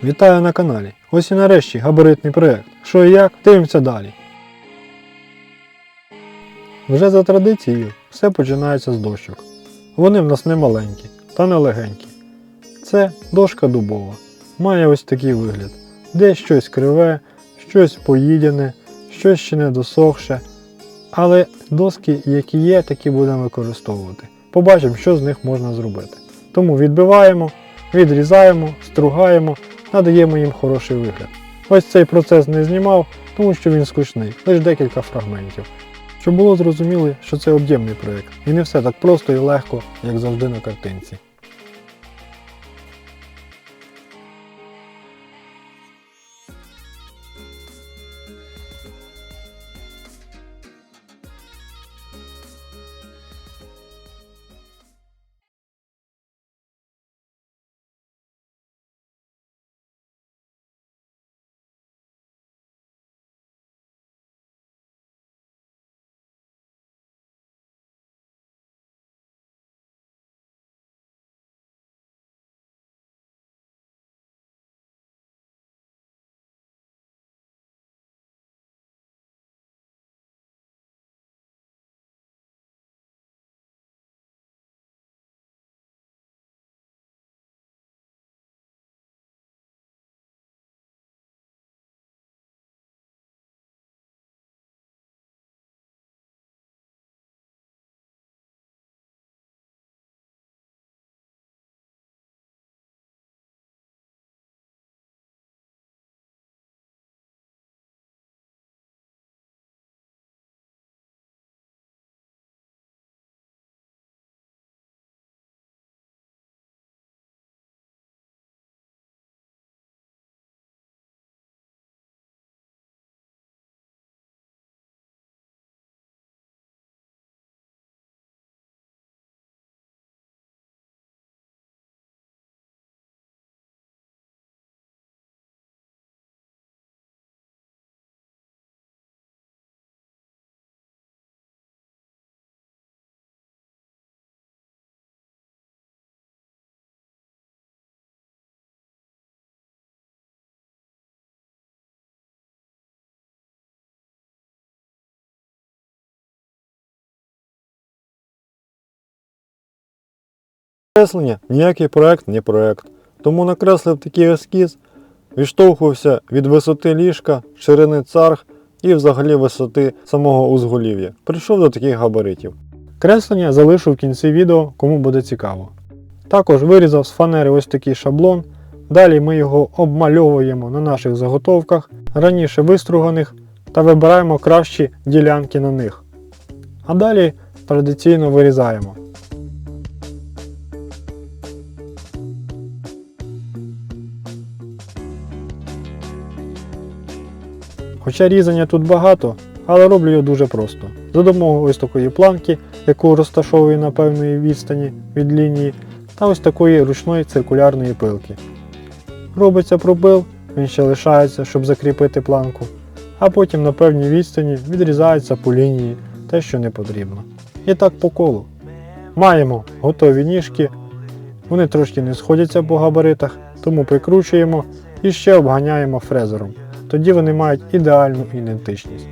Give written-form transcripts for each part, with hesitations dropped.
Вітаю на каналі. Ось і нарешті габаритний проєкт. Що і як, дивимося далі. Вже за традицією, все починається з дощок. Вони в нас не маленькі, та не легенькі. Це дошка дубова. Має ось такий вигляд. Десь щось криве, щось поїдене, щось ще не досохше. Але доски, які є, такі будемо використовувати. Побачимо, що з них можна зробити. Тому відбиваємо, відрізаємо, стругаємо, надаємо їм хороший вигляд. Ось цей процес не знімав, тому що він скучний, лише декілька фрагментів. Щоб було зрозуміло, що це об'ємний проєкт, і не все так просто і легко, як завжди на картинці. Креслення ніякий проєкт не проєкт, тому накреслив такий ескіз, відштовхувався від висоти ліжка, ширини царг і взагалі висоти самого узголів'я. Прийшов до таких габаритів. Креслення залишу в кінці відео, кому буде цікаво. Також вирізав з фанери ось такий шаблон, далі ми його обмальовуємо на наших заготовках, раніше виструганих, та вибираємо кращі ділянки на них. А далі традиційно вирізаємо. Хоча різання тут багато, але роблю його дуже просто. За допомогою ось такої планки, яку розташовую на певній відстані від лінії, та ось такої ручної циркулярної пилки. Робиться пропил, він ще лишається, щоб закріпити планку, а потім на певній відстані відрізається по лінії те, що не потрібно. І так по колу. Маємо готові ніжки, вони трошки не сходяться по габаритах, тому прикручуємо і ще обганяємо фрезером. Тоді вони мають ідеальну ідентичність.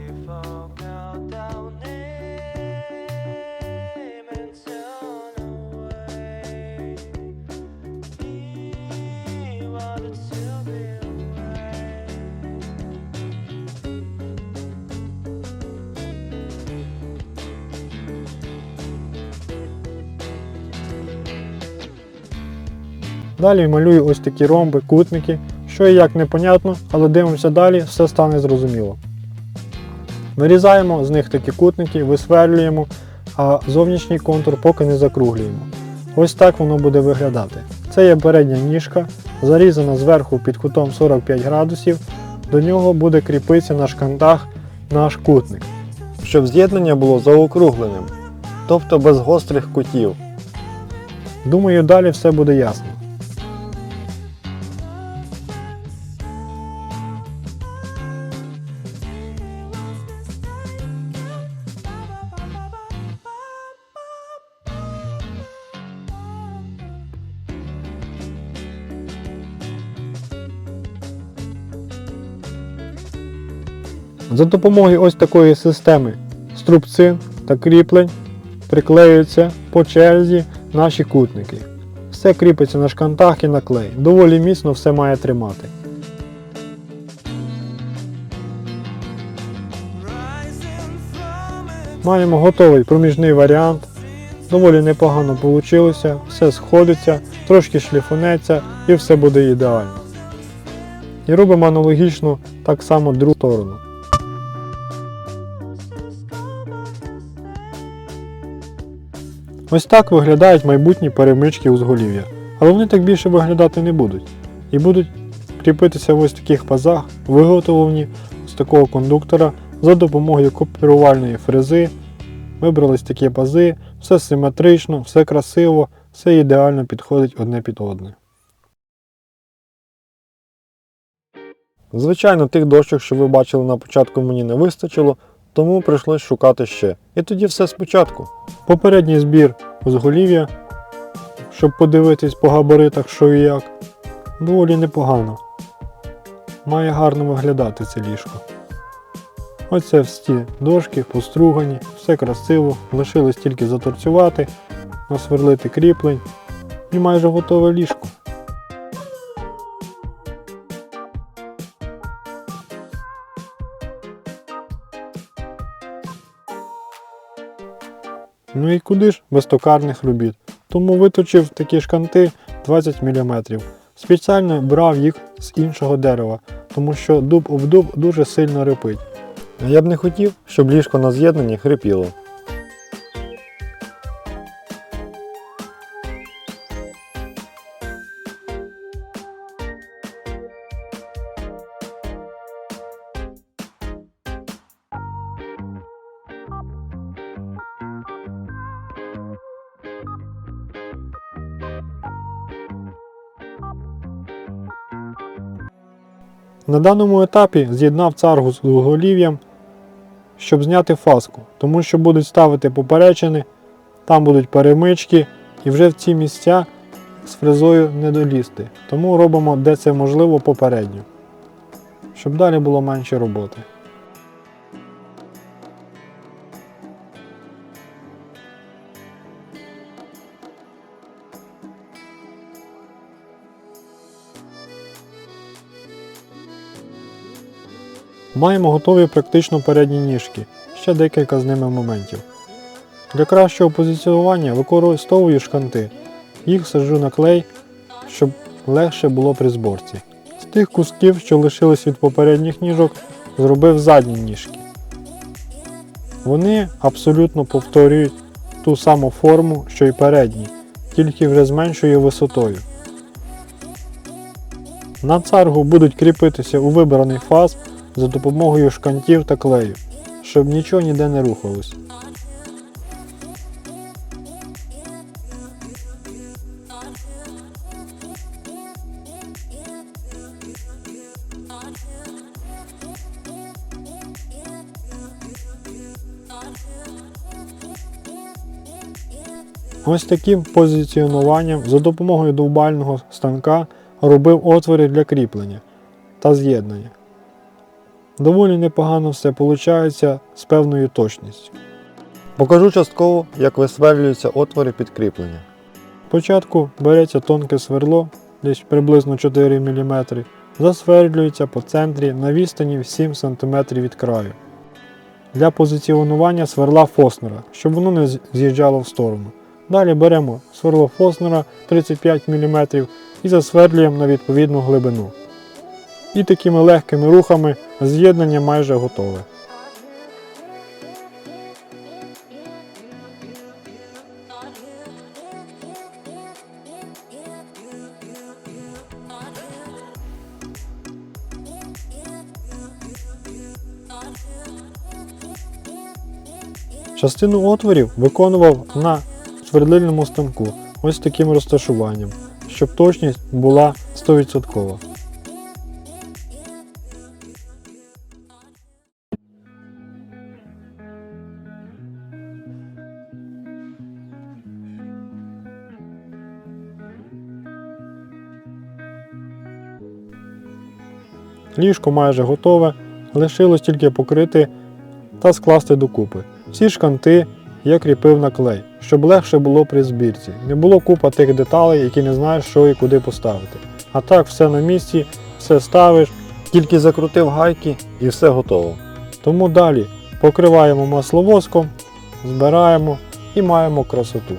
Далі малюю ось такі ромби, кутники, що і як непонятно, але дивимося далі, все стане зрозуміло. Вирізаємо з них такі кутники, висверлюємо, а зовнішній контур поки не закруглюємо. Ось так воно буде виглядати. Це є передня ніжка, зарізана зверху під кутом 45 градусів, до нього буде кріпитися на шкантах наш кутник. Щоб з'єднання було заокругленим, тобто без гострих кутів. Думаю, далі все буде ясно. За допомогою ось такої системи струбцин та кріплень приклеюються по черзі наші кутники. Все кріпиться на шкантах і на клей. Доволі міцно все має тримати. Маємо готовий проміжний варіант. Доволі непогано вийшло, все сходиться, трошки шліфунеться і все буде ідеально. І робимо аналогічно так само другу сторону. Ось так виглядають майбутні перемички узголів'я. Але вони так більше виглядати не будуть. І будуть кріпитися в ось таких пазах, виготовлені з такого кондуктора за допомогою копірувальної фрези. Вибрались такі пази, все симетрично, все красиво, все ідеально підходить одне під одне. Звичайно, тих дощок, що ви бачили на початку, мені не вистачило, тому прийшлось шукати ще. І тоді все спочатку. Попередній збір узголів'я, щоб подивитись по габаритах, що і як, доволі непогано. Має гарно виглядати це ліжко. Оце всі дошки постругані, все красиво, лишилось тільки заторцювати, насверлити кріплень і майже готове ліжко. Ну і куди ж без токарних робіт. Тому виточив такі шканти 20 мм. Спеціально брав їх з іншого дерева, тому що дуб об дуб дуже сильно рипить. Я б не хотів, щоб ліжко на з'єднанні хрипіло. На даному етапі з'єднав царгу з узголів'ям, щоб зняти фаску, тому що будуть ставити поперечини, там будуть перемички і вже в ці місця з фрезою не долізти. Тому робимо, де це можливо, попередньо, щоб далі було менше роботи. Маємо готові практично передні ніжки, ще декілька з ними моментів. Для кращого позиціонування використовую шканти. Їх саджу на клей, щоб легше було при зборці. З тих кусків, що лишились від попередніх ніжок, зробив задні ніжки. Вони абсолютно повторюють ту саму форму, що й передні, тільки вже з меншою висотою. На царгу будуть кріпитися у вибраний фас за допомогою шкантів та клею, щоб нічого ніде не рухалось. Ось таким позиціонуванням за допомогою довбального станка робив отвори для кріплення та з'єднання. Доволі непогано все виходить з певною точністю. Покажу частково, як висверлюються отвори під кріплення. Спочатку береться тонке сверло, десь приблизно 4 мм, засверлюється по центрі на відстані 7 см від краю. Для позиціонування сверла Фоснера, щоб воно не з'їжджало в сторону. Далі беремо сверло Фоснера 35 мм і засверлюємо на відповідну глибину. І такими легкими рухами з'єднання майже готове. Частину отворів виконував на свердлильному станку ось таким розташуванням, щоб точність була 100%. Ліжко майже готове, Лишилось тільки покрити та скласти докупи. Всі шканти я кріпив на клей, щоб легше було при збірці. Не було купа тих деталей, які не знаєш, що і куди поставити. А так все на місці, все ставиш, тільки закрутив гайки і все готово. Тому далі покриваємо масловоском, збираємо і маємо красоту.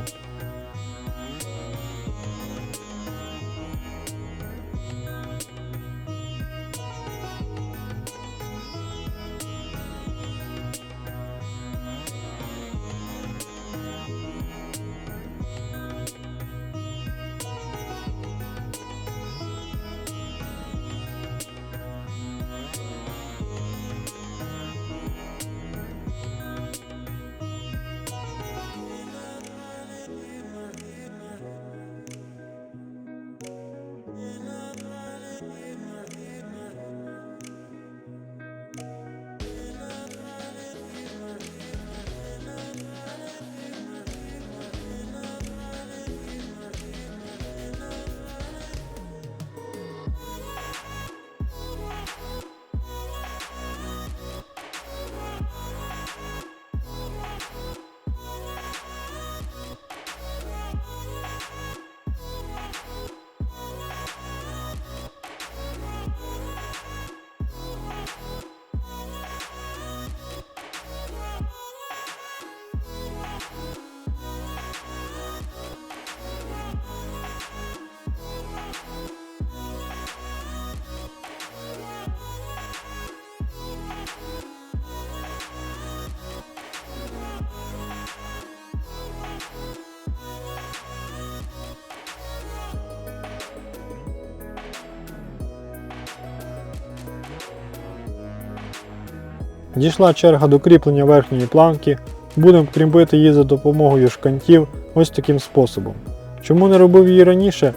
Дійшла черга до кріплення верхньої планки, будемо кріпити її за допомогою шкантів ось таким способом. Чому не робив її раніше?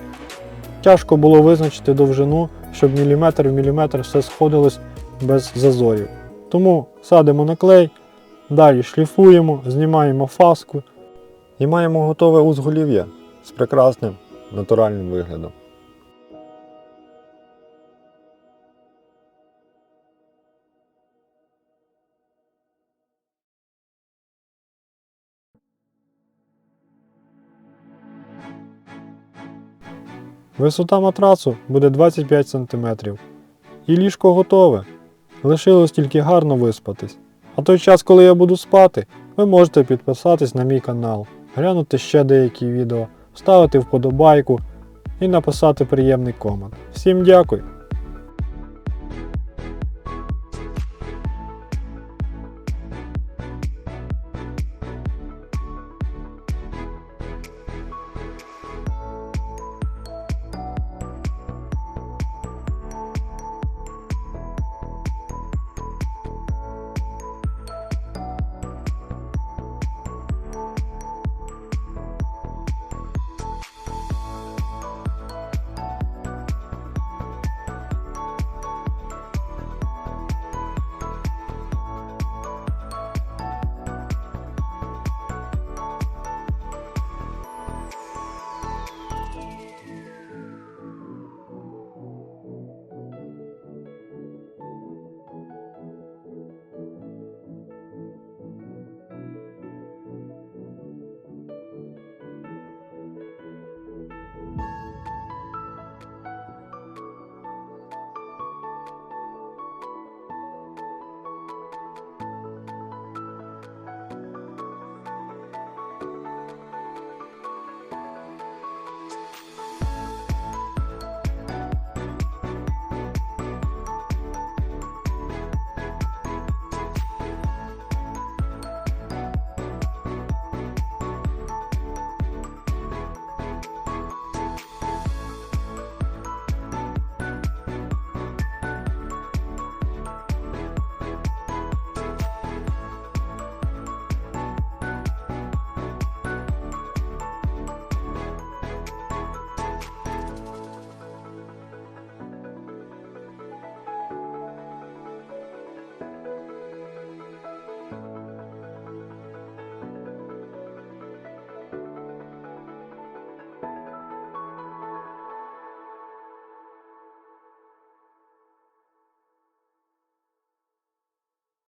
Тяжко було визначити довжину, щоб міліметр в міліметр все сходилось без зазорів. Тому садимо на клей, далі шліфуємо, знімаємо фаску і маємо готове узголів'я з прекрасним натуральним виглядом. Висота матрацу буде 25 см. І ліжко готове. Лишилось тільки гарно виспатись. А той час, коли я буду спати, ви можете підписатись на мій канал, глянути ще деякі відео, ставити вподобайку і написати приємний комент. Всім дякую!